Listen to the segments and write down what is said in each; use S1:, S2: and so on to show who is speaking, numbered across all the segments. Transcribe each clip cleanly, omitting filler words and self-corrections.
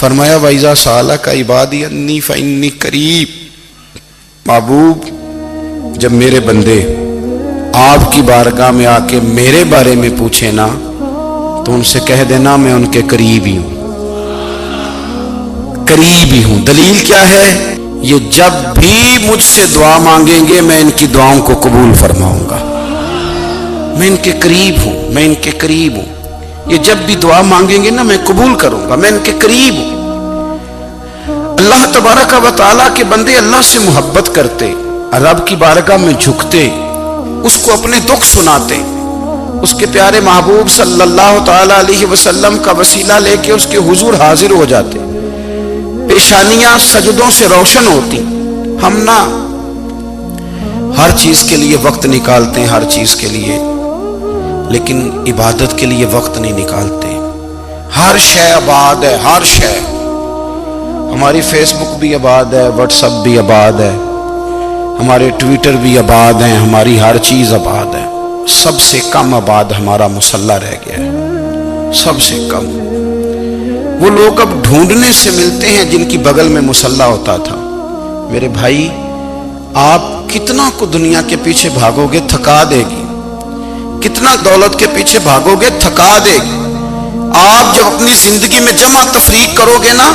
S1: فرمایا وَإِذَا سَأَلَكَ عِبَادِي أَنِّي فَإِنِّي قَرِيب، محبوب جب میرے بندے آپ کی بارگاہ میں آ کے میرے بارے میں پوچھے نا تو ان سے کہہ دینا میں ان کے قریب ہی ہوں، قریب ہی ہوں۔ دلیل کیا ہے؟ یہ جب بھی مجھ سے دعا مانگیں گے میں ان کی دعاؤں کو قبول فرماؤں گا، میں ان کے قریب ہوں، میں ان کے قریب ہوں۔ یہ جب بھی دعا مانگیں گے نا میں قبول کروں گا، میں ان کے قریب ہوں۔ اللہ تبارک و تعالیٰ کے بندے اللہ سے محبت کرتے، رب کی بارگاہ میں جھکتے، اس کو اپنے دکھ سناتے، اس کے پیارے محبوب صلی اللہ تعالیٰ علیہ وسلم کا وسیلہ لے کے اس کے حضور حاضر ہو جاتے، پیشانیاں سجدوں سے روشن ہوتی۔ ہم نا ہر چیز کے لیے وقت نکالتے ہیں، ہر چیز کے لیے، لیکن عبادت کے لیے وقت نہیں نکالتے۔ ہر شے آباد ہے، ہر شے، ہماری فیس بک بھی آباد ہے، واٹس ایپ بھی آباد ہے، ہمارے ٹویٹر بھی آباد ہیں، ہماری ہر چیز آباد ہے۔ سب سے کم آباد ہمارا مصلی رہ گیا ہے، سب سے کم۔ وہ لوگ اب ڈھونڈنے سے ملتے ہیں جن کی بغل میں مصلی ہوتا تھا۔ میرے بھائی آپ کتنا کو دنیا کے پیچھے بھاگو گے تھکا دے گی، کتنا دولت کے پیچھے بھاگو گے تھکا دے گی۔ آپ جب اپنی زندگی میں جمع تفریق کرو گے نا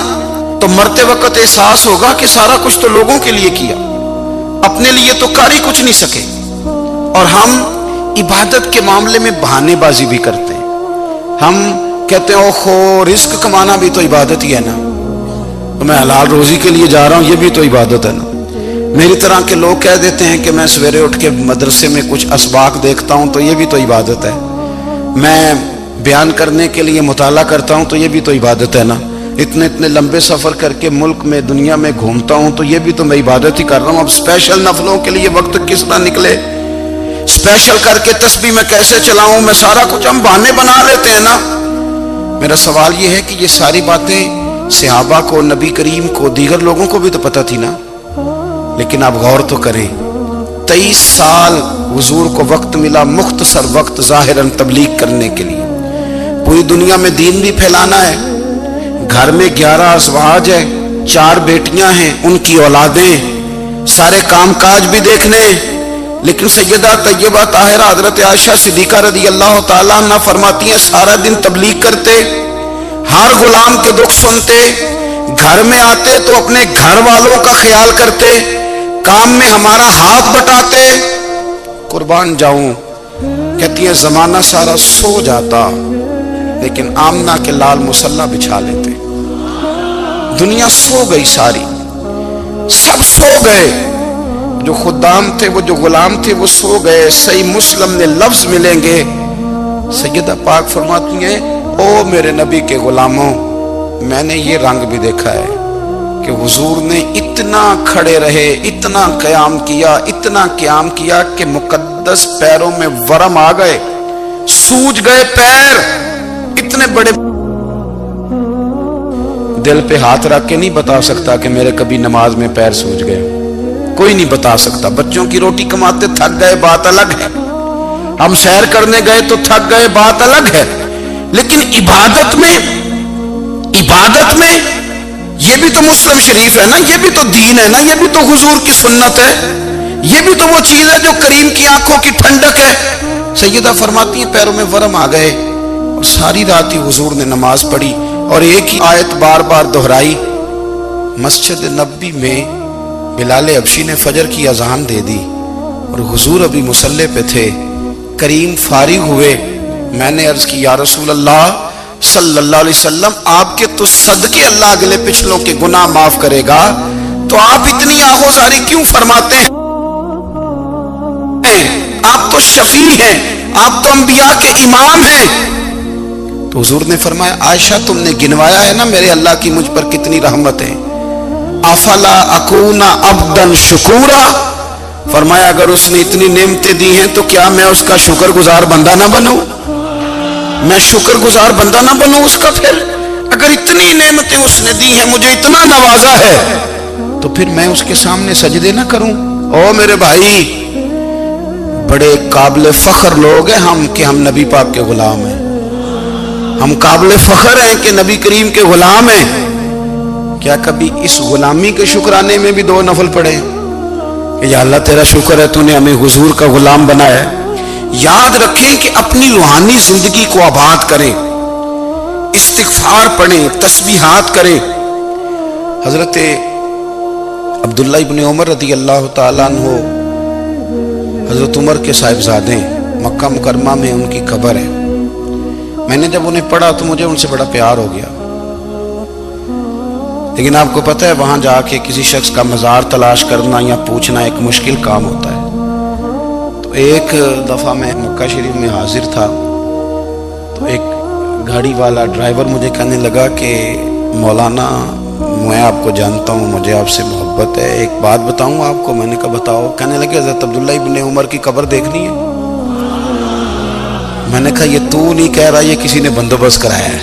S1: تو مرتے وقت احساس ہوگا کہ سارا کچھ تو لوگوں کے لیے کیا، اپنے لیے تو کر ہی کچھ نہیں سکے۔ اور ہم عبادت کے معاملے میں بہانے بازی بھی کرتے ہیں۔ ہم کہتے ہیں اوہو رزق کمانا بھی تو عبادت ہی ہے نا، تو میں حلال روزی کے لیے جا رہا ہوں، یہ بھی تو عبادت ہے نا۔ میری طرح کے لوگ کہہ دیتے ہیں کہ میں سویرے اٹھ کے مدرسے میں کچھ اسباق دیکھتا ہوں تو یہ بھی تو عبادت ہے، میں بیان کرنے کے لیے مطالعہ کرتا ہوں تو یہ بھی تو عبادت ہے نا، اتنے لمبے سفر کر کے ملک میں دنیا میں گھومتا ہوں تو یہ بھی تو میں عبادت ہی کر رہا ہوں۔ اب اسپیشل نفلوں کے لیے وقت کس طرح نکلے، اسپیشل کر کے تسبیح میں کیسے چلاؤں، میں سارا کچھ ہم بہانے بنا لیتے ہیں نا۔ میرا سوال یہ ہے کہ یہ ساری باتیں صحابہ کو، نبی کریم کو، دیگر لوگوں کو بھی تو پتہ تھی نا، لیکن آپ غور تو کریں 23 سال حضور کو وقت ملا، مختصر وقت ظاہراً تبلیغ کرنے کے لیے، پوری دنیا میں دین بھی پھیلانا ہے۔ گھر میں 11 ازواج ہے، 4 بیٹیاں ہیں، ان کی اولادیں، سارے کام کاج بھی دیکھنے، لیکن سیدہ طیبہ طاہرہ حضرت عائشہ صدیقہ رضی اللہ تعالیٰ عنہ فرماتی ہیں سارا دن تبلیغ کرتے، ہر غلام کے دکھ سنتے، گھر میں آتے تو اپنے گھر والوں کا خیال کرتے، کام میں ہمارا ہاتھ بٹاتے۔ قربان جاؤں، کہتی ہیں زمانہ سارا سو جاتا لیکن آمنہ کے لال مصلی بچھا لیتے۔ دنیا سو گئی، ساری سب سو گئے، جو خدام تھے، وہ جو غلام تھے وہ سو گئے۔ صحیح مسلم میں لفظ ملیں گے، سیدہ پاک فرماتی ہیں او میرے نبی کے غلاموں، میں نے یہ رنگ بھی دیکھا ہے کہ حضور نے اتنا کھڑے رہے، اتنا قیام کیا، اتنا قیام کیا کہ مقدس پیروں میں ورم آ گئے، سوج گئے پیر، اتنے بڑے۔ دل پہ ہاتھ رکھ کے نہیں بتا سکتا کہ میرے کبھی نماز میں پیر سوج گئے، کوئی نہیں بتا سکتا۔ بچوں کی روٹی کماتے تھک گئے بات الگ ہے، ہم سیر کرنے گئے تو تھک گئے بات الگ ہے، لیکن عبادت میں یہ بھی تو مسلم شریف ہے نا، یہ بھی تو دین ہے نا، یہ بھی تو حضور کی سنت ہے، یہ بھی تو وہ چیز ہے جو کریم کی آنکھوں کی ٹھنڈک ہے۔ سیدہ فرماتی ہیں پیروں میں ورم آ گئے، اور ساری رات ہی حضور نے نماز پڑھی اور ایک ہی آیت بار بار دہرائی۔ مسجد نبوی میں بلال حبشی نے فجر کی اذان دے دی اور حضور ابھی مصلی پہ تھے، کریم فارغ ہوئے۔ میں نے عرض کی یا رسول اللہ صلی اللہ علیہ وسلم، آپ کے تو صدقے اللہ اگلے پچھلوں کے گناہ معاف کرے گا، تو آپ اتنی آہوزاری کیوں فرماتے ہیں؟ آپ تو شفیع ہیں، آپ تو انبیاء کے امام ہیں۔ تو حضور نے فرمایا عائشہ تم نے گنوایا ہے نا میرے اللہ کی مجھ پر کتنی رحمت ہے، افلا اکون عبدا شکورا، فرمایا اگر اس نے اتنی نعمتیں دی ہیں تو کیا میں اس کا شکر گزار بندہ نہ بنوں، میں شکر گزار بندہ نہ بنوں اس کا؟ پھر اگر اتنی نعمتیں اس نے دی ہیں، مجھے اتنا نوازا ہے، تو پھر میں اس کے سامنے سجدے نہ کروں؟ او میرے بھائی، بڑے قابل فخر لوگ ہیں ہم کہ ہم نبی پاک کے غلام ہیں، ہم قابل فخر ہیں کہ نبی کریم کے غلام ہیں، کیا کبھی اس غلامی کے شکرانے میں بھی 2 نفل پڑھے کہ یا اللہ تیرا شکر ہے تو نے ہمیں حضور کا غلام بنایا ہے؟ یاد رکھیں کہ اپنی روحانی زندگی کو آباد کریں، استغفار پڑھیں، تسبیحات کریں۔ حضرت عبداللہ ابن عمر رضی اللہ تعالیٰ عنہ حضرت عمر کے صاحبزادے، مکہ مکرمہ میں ان کی قبر ہے۔ میں نے جب انہیں پڑھا تو مجھے ان سے بڑا پیار ہو گیا، لیکن آپ کو پتہ ہے وہاں جا کے کسی شخص کا مزار تلاش کرنا یا پوچھنا ایک مشکل کام ہوتا ہے۔ تو ایک دفعہ میں مکہ شریف میں حاضر تھا، تو ایک گاڑی والا ڈرائیور مجھے کہنے لگا کہ مولانا میں آپ کو جانتا ہوں، مجھے آپ سے محبت ہے، ایک بات بتاؤں آپ کو؟ میں نے کہا بتاؤ۔ کہنے لگے حضرت عبداللہ ابن عمر کی قبر دیکھنی ہے۔ میں نے کہا یہ تو نہیں کہہ رہا، یہ کسی نے بندوبست کرایا ہے،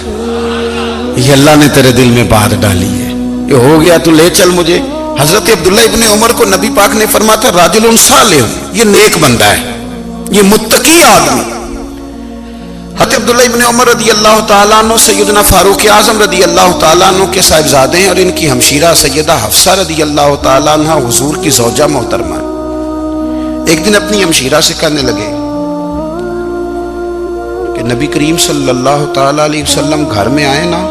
S1: یہ اللہ نے تیرے دل میں بات ڈالی ہے، یہ ہو گیا تو لے چل مجھے۔ حضرت عبداللہ ابن عمر کو نبی پاک نے فرمایا تھا راجل صالح، یہ نیک بندہ ہے، یہ متقی آدمی۔ حضرت عبداللہ ابن عمر رضی اللہ تعالیٰ عنہ سیدنا فاروق اعظم رضی اللہ تعالیٰ عنہ کے صاحبزادے ہیں، اور ان کی ہمشیرہ سیدہ حفصہ رضی اللہ تعالیٰ عنہ حضور کی زوجہ محترمہ۔ ایک دن اپنی ہمشیرہ سے کہنے لگے کہ نبی کریم صلی اللہ تعالیٰ علیہ وسلم گھر میں آئے نا،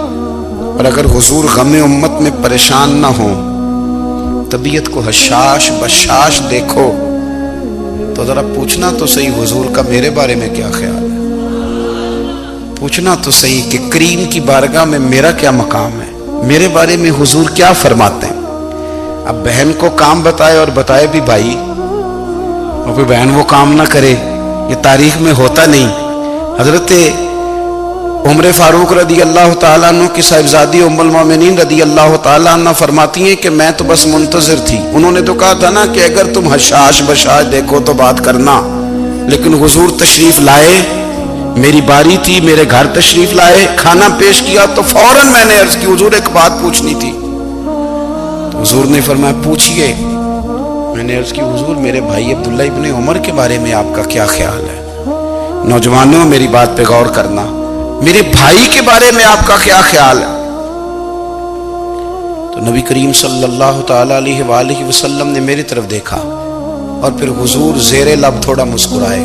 S1: اور اگر حضور غم امت میں پریشان نہ ہوں، طبیعت کو حشاش بشاش دیکھو، تو ذرا پوچھنا تو صحیح حضور کا میرے بارے میں کیا خیال ہے، پوچھنا تو صحیح کہ کریم کی بارگاہ میں میرا کیا مقام ہے، میرے بارے میں حضور کیا فرماتے ہیں۔ اب بہن کو کام بتائے، اور بتائے بھی بھائی، اور کوئی بہن وہ کام نہ کرے، یہ تاریخ میں ہوتا نہیں۔ حضرت عمر فاروق رضی اللہ تعالیٰ عنہ کی صاحبزادی ام المومنین رضی اللہ تعالیٰ عنہ فرماتی ہیں کہ میں تو بس منتظر تھی، انہوں نے تو کہا تھا نا کہ اگر تم حشاش بشاش دیکھو تو بات کرنا، لیکن حضور تشریف لائے، میری باری تھی، میرے گھر تشریف لائے، کھانا پیش کیا تو فوراً میں نے عرض کی حضور ایک بات پوچھنی تھی۔ تو حضور نے فرمایا پوچھئے۔ میں نے عرض کی حضور میرے بھائی عبداللہ ابن عمر کے بارے میں آپ کا کیا خیال ہے؟ نوجوانوں میری بات پہ غور کرنا، میرے بھائی کے بارے میں آپ کا کیا خیال ہے؟ تو نبی کریم صلی اللہ تعالیٰ علیہ وآلہ وسلم نے میری طرف دیکھا، اور پھر حضور زیر لب تھوڑا مسکرائے،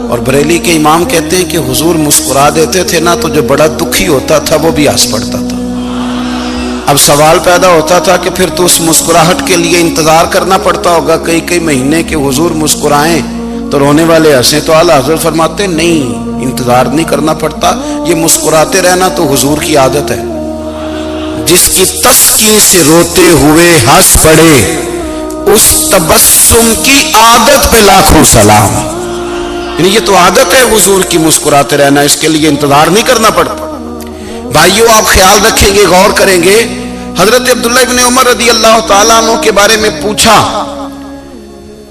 S1: اور بریلی کے امام کہتے ہیں کہ حضور مسکرا دیتے تھے نا تو جو بڑا دکھی ہوتا تھا وہ بھی ہنس پڑتا تھا۔ اب سوال پیدا ہوتا تھا کہ پھر تو اس مسکراہٹ کے لیے انتظار کرنا پڑتا ہوگا کئی مہینے کہ حضور مسکرائیں تو رونے والے ہنسیں، تو اعلیٰ حضرت فرماتے نہیں، انتظار نہیں کرنا پڑتا، یہ مسکراتے رہنا تو حضور کی عادت ہے۔ جس کی تسکین سے روتے ہوئے ہنس پڑے، اس تبسم کی عادت پہ لاکھوں سلام۔ یعنی یہ تو عادت ہے حضور کی مسکراتے رہنا، اس کے لیے انتظار نہیں کرنا پڑتا۔ بھائیو آپ خیال رکھیں گے، غور کریں گے، حضرت عبداللہ ابن عمر رضی اللہ تعالیٰ عنہ کے بارے میں پوچھا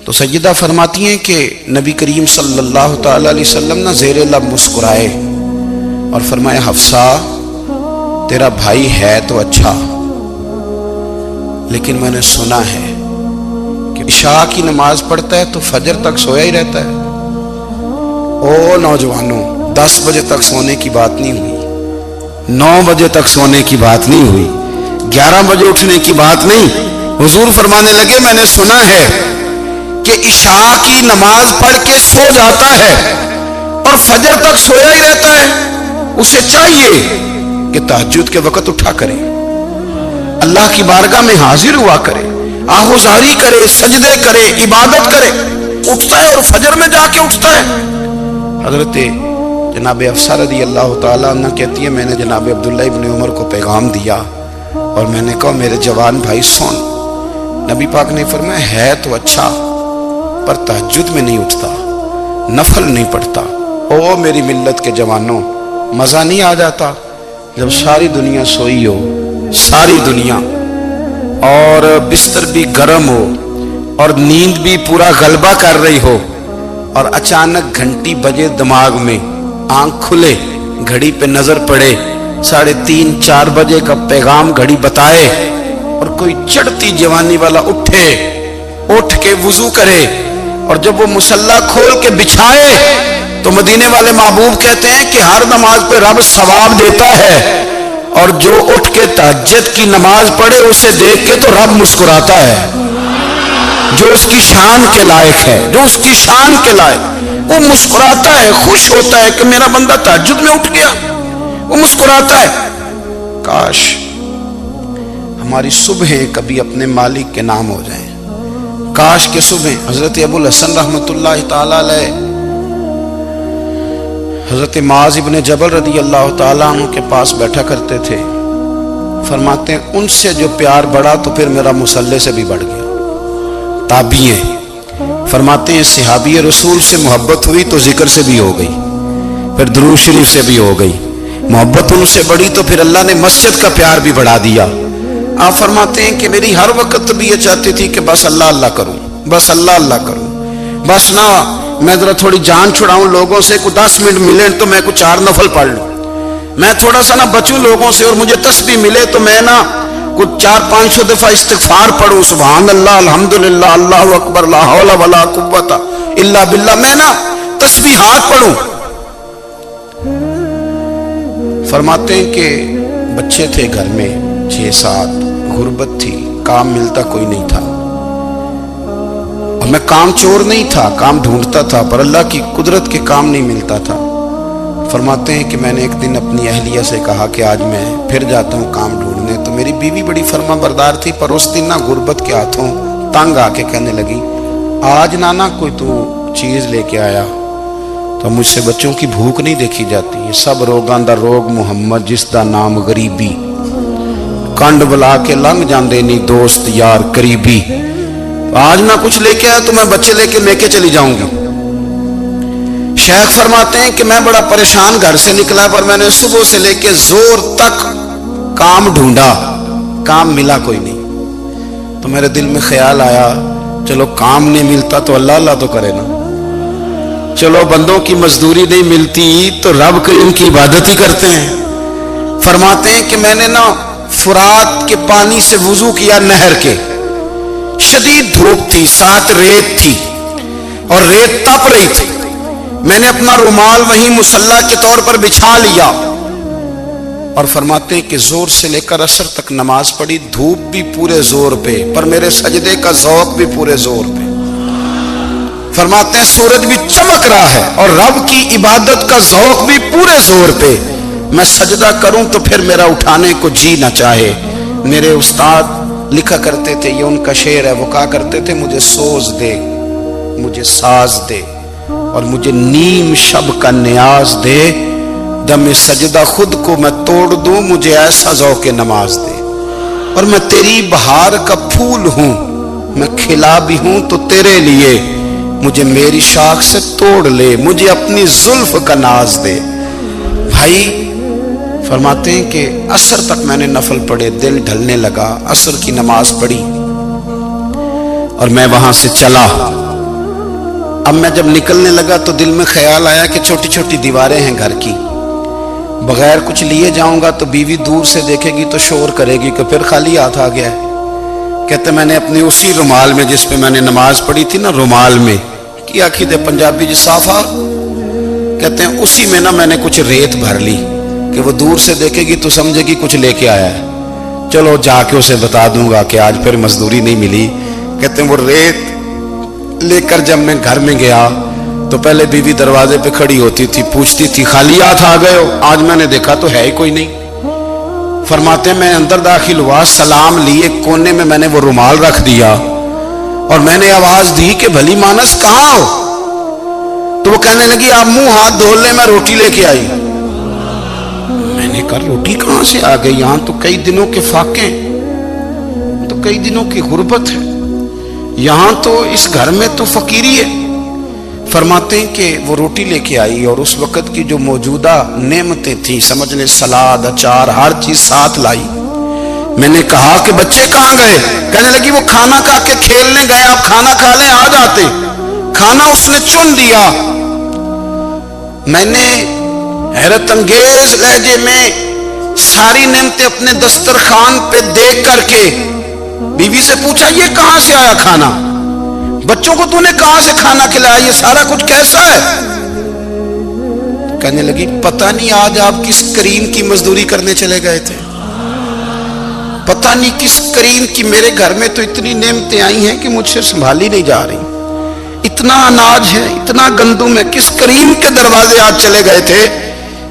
S1: تو سیدہ فرماتی ہیں کہ نبی کریم صلی اللہ تعالیٰ علیہ وسلم نہ زیر لب مسکرائے اور فرمایا حفصہ تیرا بھائی ہے تو اچھا، لیکن میں نے سنا ہے کہ عشاء کی نماز پڑھتا ہے تو فجر تک سویا ہی رہتا ہے۔ او نوجوانوں، 10 بجے تک سونے کی بات نہیں ہوئی، 9 بجے تک سونے کی بات نہیں ہوئی، 11 بجے اٹھنے کی بات نہیں۔ حضور فرمانے لگے میں نے سنا ہے کہ عشاء کی نماز پڑھ کے سو جاتا ہے اور فجر تک سویا ہی رہتا ہے، اسے چاہیے کہ تہجد کے وقت اٹھا کرے، اللہ کی بارگاہ میں حاضر ہوا کرے، آہوزاری کرے، سجدے کرے، عبادت کرے، اٹھتا ہے اور فجر میں جا کے اٹھتا ہے۔ حضرت جناب حفصہ رضی اللہ تعالیٰ عنہ کہتی ہے میں نے جناب عبداللہ ابن عمر کو پیغام دیا اور میں نے کہا میرے جوان بھائی سن، نبی پاک نے فرمایا ہے تو اچھا پر تہجد میں نہیں اٹھتا، نفل نہیں پڑھتا۔ او میری ملت کے جوانوں، مزہ نہیں آ جاتا جب ساری دنیا سوئی ہو، ساری دنیا، اور بستر بھی گرم ہو اور نیند بھی پورا غلبہ کر رہی ہو، اور اچانک گھنٹی بجے دماغ میں، آنکھ کھلے، گھڑی پہ نظر پڑے، 3:30 4 بجے کا پیغام گھڑی بتائے، اور کوئی چڑھتی جوانی والا اٹھ کے وضو کرے، اور جب وہ مصلی کھول کے بچھائے تو مدینے والے محبوب کہتے ہیں کہ ہر نماز پہ رب ثواب دیتا ہے، اور جو اٹھ کے تہجد کی نماز پڑھے اسے دیکھ کے تو رب مسکراتا ہے، جو اس کی شان کے لائق ہے، جو اس کی شان کے لائق، وہ مسکراتا ہے، خوش ہوتا ہے کہ میرا بندہ تہجد میں اٹھ گیا، وہ مسکراتا ہے۔ کاش ہماری صبحیں کبھی اپنے مالک کے نام ہو جائیں، کاش کے صبح۔ حضرت ابو الحسن رحمۃ اللہ تعالی علیہ حضرت معاذ ابن جبل رضی اللہ تعالیٰ عنہ کے پاس بیٹھا کرتے تھے، فرماتے ہیں ان سے جو پیار بڑھا تو پھر میرا مصلی سے بھی بڑھ گیا۔ تابعی ہیں، فرماتے ہیں صحابی رسول سے محبت ہوئی تو ذکر سے بھی ہو گئی، پھر درود شریف سے بھی ہو گئی، محبت ان سے بڑھی تو پھر اللہ نے مسجد کا پیار بھی بڑھا دیا۔ آپ فرماتے ہیں کہ میری ہر وقت بھی یہ چاہتی تھی کہ بس اللہ اللہ کروں، بس اللہ اللہ کروں، بس نہ میں ذرا تھوڑی جان چھڑاؤں لوگوں سے، کوئی 10 منٹ ملے تو میں کچھ 4 نفل پڑھ لوں، میں تھوڑا سا نہ بچوں لوگوں سے، اور مجھے تسبیح ملے تو میں نہ کچھ 400-500 دفعہ استغفار پڑھوں، سبحان اللہ، الحمدللہ، اللہ اکبر، لا حول ولا قوت الا باللہ، میں نہ تسبیحات پڑھوں۔ فرماتے ہیں کہ بچے تھے گھر میں 6-7، غربت تھی، کام ملتا کوئی نہیں تھا، اور میں کام چور نہیں تھا، کام ڈھونڈتا تھا، پر اللہ کی قدرت کے کام نہیں ملتا تھا۔ فرماتے ہیں کہ میں نے ایک دن اپنی اہلیہ سے کہا کہ آج میں پھر جاتا ہوں کام ڈھونڈنے، تو میری بیوی بڑی فرما بردار تھی، پر اس دن نہ غربت کے ہاتھوں تنگ آ کے کہنے لگی آج نانا کوئی تو چیز لے کے آیا، تو مجھ سے بچوں کی بھوک نہیں دیکھی جاتی، یہ سب روگاں دا روگ محمد جس دا نام غریبی، کنڈ بلا کے لنگ جاندے نہیں دوست یار قریبی، آج نہ کچھ لے کے آیا تو میں بچے لے کے چلی جاؤں گی۔ شیخ فرماتے ہیں کہ میں بڑا پریشان گھر سے نکلا، پر میں نے صبح سے لے کے زور تک کام ڈھونڈا، کام ملا کوئی نہیں، تو میرے دل میں خیال آیا چلو کام نہیں ملتا تو اللہ اللہ تو کرے نا، چلو بندوں کی مزدوری نہیں ملتی تو رب ان کی عبادت ہی کرتے ہیں۔ فرماتے ہیں کہ میں نے نا فرات کے پانی سے وضو کیا، نہر کے، شدید دھوپ تھی، ساتھ ریت تھی اور ریت تپ رہی تھی، میں نے اپنا رومال وہیں مصلی کے طور پر بچھا لیا، اور فرماتے ہیں کہ زور سے لے کر عصر تک نماز پڑھی، دھوپ بھی پورے زور پہ، پر میرے سجدے کا ذوق بھی پورے زور پہ۔ فرماتے ہیں سورج بھی چمک رہا ہے اور رب کی عبادت کا ذوق بھی پورے زور پہ، میں سجدہ کروں تو پھر میرا اٹھانے کو جی نہ چاہے۔ میرے استاد لکھا کرتے تھے، یہ ان کا شعر ہے، وہ کہا کرتے تھے مجھے سوز دے، مجھے ساز دے، اور مجھے نیم شب کا نیاز دے، دم سجدہ خود کو میں توڑ دوں، مجھے ایسا ذوق نماز دے، اور میں تیری بہار کا پھول ہوں، میں کھلا بھی ہوں تو تیرے لیے، مجھے میری شاخ سے توڑ لے، مجھے اپنی زلف کا ناز دے۔ بھائی فرماتے ہیں کہ عصر تک میں نے نفل پڑھے، دل ڈھلنے لگا، عصر کی نماز پڑھی اور میں وہاں سے چلا۔ اب میں جب نکلنے لگا تو دل میں خیال آیا کہ چھوٹی چھوٹی دیواریں ہیں گھر کی، بغیر کچھ لیے جاؤں گا تو بیوی دور سے دیکھے گی تو شور کرے گی کہ پھر خالی ہاتھ آ گیا ہے۔ کہتے میں نے اپنی اسی رومال میں جس پہ میں نے نماز پڑھی تھی نا، رومال میں کی آخی دے پنجابی جی صافہ، کہتے ہیں اسی میں نا میں نے کچھ ریت بھر لی کہ وہ دور سے دیکھے گی تو سمجھے گی کچھ لے کے آیا ہے، چلو جا کے اسے بتا دوں گا کہ آج پھر مزدوری نہیں ملی۔ کہتے ہیں وہ ریت لے کر جب میں گھر میں گیا تو پہلے بیوی دروازے پہ کھڑی ہوتی تھی، پوچھتی تھی خالی ہاتھ آ گئے ہو؟ آج میں نے دیکھا تو ہے ہی کوئی نہیں۔ فرماتے ہیں میں اندر داخل ہوا، سلام لیے، کونے میں نے وہ رومال رکھ دیا اور میں نے آواز دی کہ بھلی مانس کہاں ہو؟ تو وہ کہنے لگی آپ منہ ہاتھ دھو لیں، میں روٹی لے کے آئی۔ میں نے کہا روٹی کہاں سے آ گئی؟ یہاں تو کئی دنوں کے فاقے، تو کئی دنوں کی غربت ہے، یہاں تو اس گھر میں تو فقیری ہے۔ فرماتے ہیں کہ وہ روٹی لے کے آئی اور اس وقت کی جو موجودہ نعمتیں تھیں، سمجھ لیں سلاد، اچار، ہر چیز ساتھ لائی۔ میں نے کہا کہ بچے کہاں گئے؟ کہنے لگی وہ کھانا کھا کے کھیلنے گئے، آپ کھانا کھا لیں آ جاتے۔ کھانا اس نے چن دیا۔ میں نے حیرت انگیز لہجے میں ساری نعمتیں اپنے دسترخوان پہ دیکھ کر کے بیوی سے پوچھا یہ کہاں سے آیا کھانا؟ بچوں کو تو نے کہاں سے کھانا کھلایا؟ یہ سارا کچھ کیسا ہے؟ کہنے لگی پتہ نہیں آج آپ کس کریم کی مزدوری کرنے چلے گئے تھے۔ پتہ نہیں کس کریم کی میرے گھر میں تو اتنی نعمتیں آئی ہیں کہ مجھ سے سنبھالی نہیں جا رہی، اتنا اناج ہے، اتنا گندم ہے، کس کریم کے دروازے آج چلے گئے تھے؟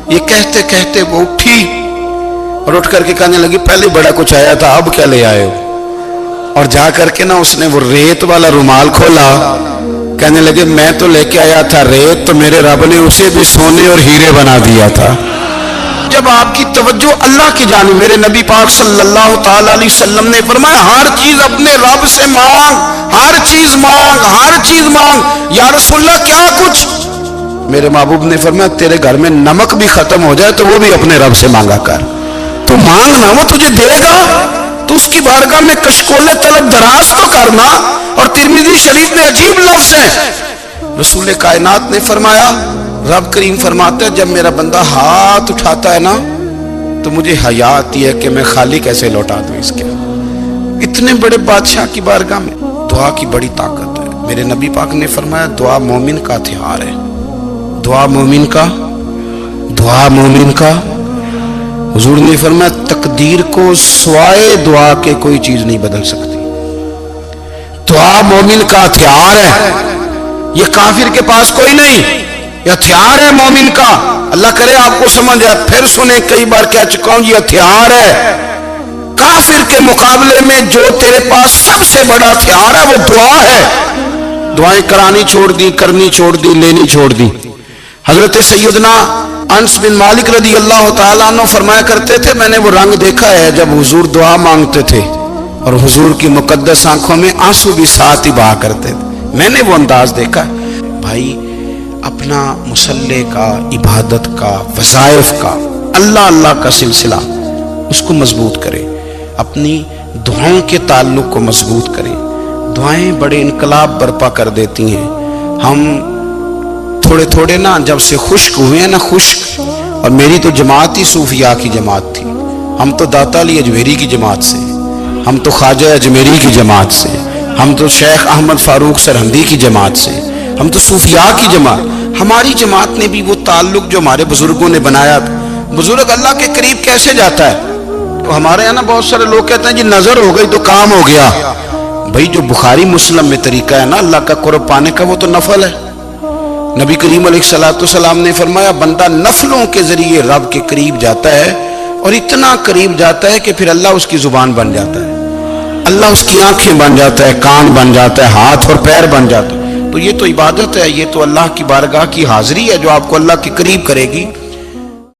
S1: یہ کہتے کہتے وہ اٹھی اور اٹھ کر کے کہنے لگی پہلے بڑا کچھ آیا تھا، اب کیا لے آئے ہو؟ اور جا کر کے نا اس نے وہ ریت والا رومال کھولا، کہنے لگے میں تو لے کے آیا تھا ریت، تو میرے رب نے اسے بھی سونے اور ہیرے بنا دیا تھا۔ جب آپ کی توجہ اللہ کی جانب، میرے نبی پاک صلی اللہ تعالی علیہ وسلم نے فرمایا ہر چیز اپنے رب سے مانگ، ہر چیز مانگ، ہر چیز مانگ۔ یا رسول اللہ کیا کچھ؟ میرے محبوب نے فرمایا تیرے گھر میں نمک بھی ختم ہو جائے تو وہ بھی اپنے رب سے مانگا کر، تو مانگنا وہ تجھے دے گا، تو اس کی بارگاہ میں کشکول طلب دراز تو کرنا۔ اور ترمذی شریف میں عجیب لفظ ہے، رسول کائنات نے فرمایا، رب کریم فرماتا ہے جب میرا بندہ ہاتھ اٹھاتا ہے نا تو مجھے حیا آتی ہے کہ میں خالی کیسے لوٹا دوں اس کے۔ اتنے بڑے بادشاہ کی بارگاہ میں دعا کی بڑی طاقت ہے۔ میرے نبی پاک نے فرمایا دعا مومن کا ہتھیار ہے، دعا مومن کا، دعا مومن کا۔ حضور نے فرمایا تقدیر کو سوائے دعا کے کوئی چیز نہیں بدل سکتی۔ دعا مومن کا ہتھیار ہے، یہ کافر کے پاس کوئی نہیں، یہ ہتھیار ہے مومن کا۔ اللہ کرے آپ کو سمجھ آئے، پھر سنیں، کئی بار کہہ چکا ہوں یہ ہتھیار ہے۔ کافر کے مقابلے میں جو تیرے پاس سب سے بڑا ہتھیار ہے وہ دعا ہے۔ دعائیں کرانی چھوڑ دی، کرنی چھوڑ دی، لینی چھوڑ دی۔ حضرت سیدنا انس بن مالک رضی اللہ تعالیٰ عنہ فرمایا کرتے تھے میں نے وہ رنگ دیکھا ہے جب حضور دعا مانگتے تھے اور حضور کی مقدس آنکھوں میں آنسو بھی ساتھ ہی بہا کرتے تھے، میں نے وہ انداز دیکھا ہے۔ بھائی اپنا مصلی کا، عبادت کا، وظائف کا، اللہ اللہ کا سلسلہ اس کو مضبوط کریں، اپنی دعاؤں کے تعلق کو مضبوط کریں۔ دعائیں بڑے انقلاب برپا کر دیتی ہیں۔ ہم تھوڑے تھوڑے نا جب سے خشک ہوئے ہیں نا، خشک، اور میری تو جماعت ہی صوفیاء کی جماعت تھی، ہم تو داتا علی اجمیری کی جماعت سے، ہم تو خواجہ اجمیری کی جماعت سے، ہم تو شیخ احمد فاروق سرہندی کی جماعت سے، ہم تو صوفیاء کی جماعت۔ ہماری جماعت نے بھی وہ تعلق جو ہمارے بزرگوں نے بنایا تھا۔ بزرگ اللہ کے قریب کیسے جاتا ہے؟ تو ہمارے یہاں نا بہت سارے لوگ کہتے ہیں جی نظر ہو گئی تو کام ہو گیا۔ بھائی جو بخاری مسلم میں طریقہ ہے نا اللہ کا قرب پانے کا وہ تو نفل ہے۔ نبی کریم علیہ السلام نے فرمایا بندہ نفلوں کے ذریعے رب کے قریب جاتا ہے، اور اتنا قریب جاتا ہے کہ پھر اللہ اس کی زبان بن جاتا ہے، اللہ اس کی آنکھیں بن جاتا ہے، کان بن جاتا ہے، ہاتھ اور پیر بن جاتا ہے۔ تو یہ تو عبادت ہے، یہ تو اللہ کی بارگاہ کی حاضری ہے جو آپ کو اللہ کے قریب کرے گی۔